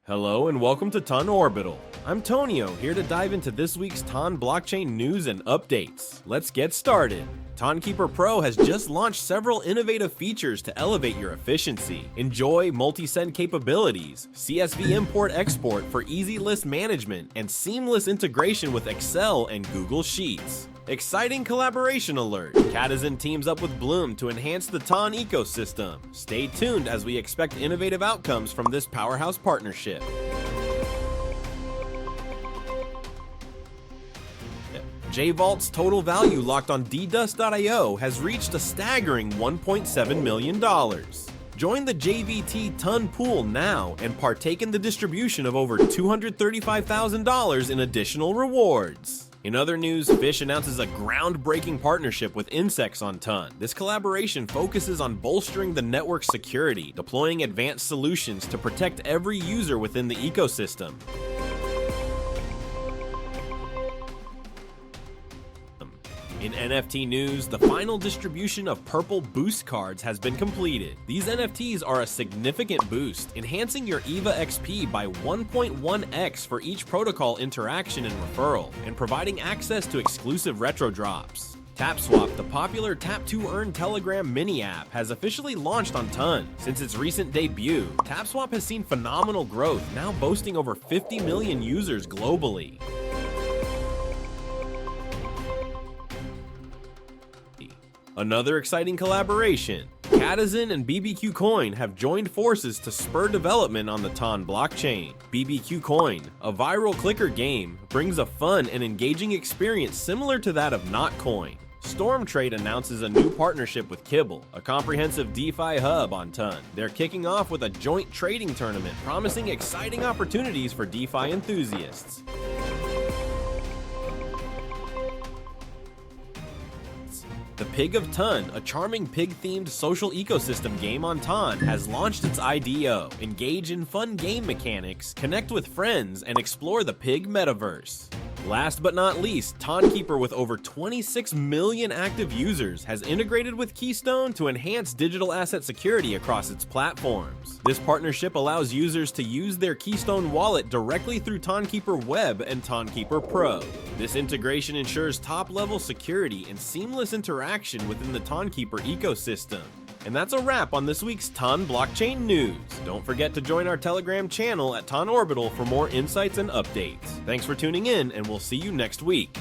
Hello and welcome to TonOrbital. I'm Tonio, here to dive into this week's Ton blockchain news and updates. Let's get started. TonKeeper Pro has just launched several innovative features to elevate your efficiency. Enjoy multi-send capabilities, CSV import-export for easy list management, and seamless integration with Excel and Google Sheets. Exciting collaboration alert! Catizen teams up with Bloom to enhance the Ton ecosystem. Stay tuned as we expect innovative outcomes from this powerhouse partnership. JVault's total value locked on ddust.io has reached a staggering $1.7 million. Join the JVT Ton pool now and partake in the distribution of over $235,000 in additional rewards. In other news, Fish announces a groundbreaking partnership with Insects on Ton. This collaboration focuses on bolstering the network's security, deploying advanced solutions to protect every user within the ecosystem. In NFT news, the final distribution of purple boost cards has been completed. These NFTs are a significant boost, enhancing your EVA XP by 1.1x for each protocol interaction and referral, and providing access to exclusive retro drops. TapSwap, the popular tap-to-earn Telegram mini app, has officially launched on Ton. Since its recent debut, TapSwap has seen phenomenal growth, now boasting over 50 million users globally. Another exciting collaboration. Catizen and BBQ Coin have joined forces to spur development on the Ton blockchain. BBQ Coin, a viral clicker game, brings a fun and engaging experience similar to that of Notcoin. Stormtrade announces a new partnership with Kibble, a comprehensive DeFi hub on Ton. They're kicking off with a joint trading tournament, promising exciting opportunities for DeFi enthusiasts. The Pig of Ton, a charming pig-themed social ecosystem game on Ton, has launched its IDO. Engage in fun game mechanics, connect with friends, and explore the pig metaverse. Last but not least, TonKeeper, with over 26 million active users, has integrated with Keystone to enhance digital asset security across its platforms. This partnership allows users to use their Keystone wallet directly through TonKeeper Web and TonKeeper Pro. This integration ensures top-level security and seamless interaction within the TonKeeper ecosystem. And that's a wrap on this week's Ton blockchain news. Don't forget to join our Telegram channel at TonOrbital for more insights and updates. Thanks for tuning in, and we'll see you next week.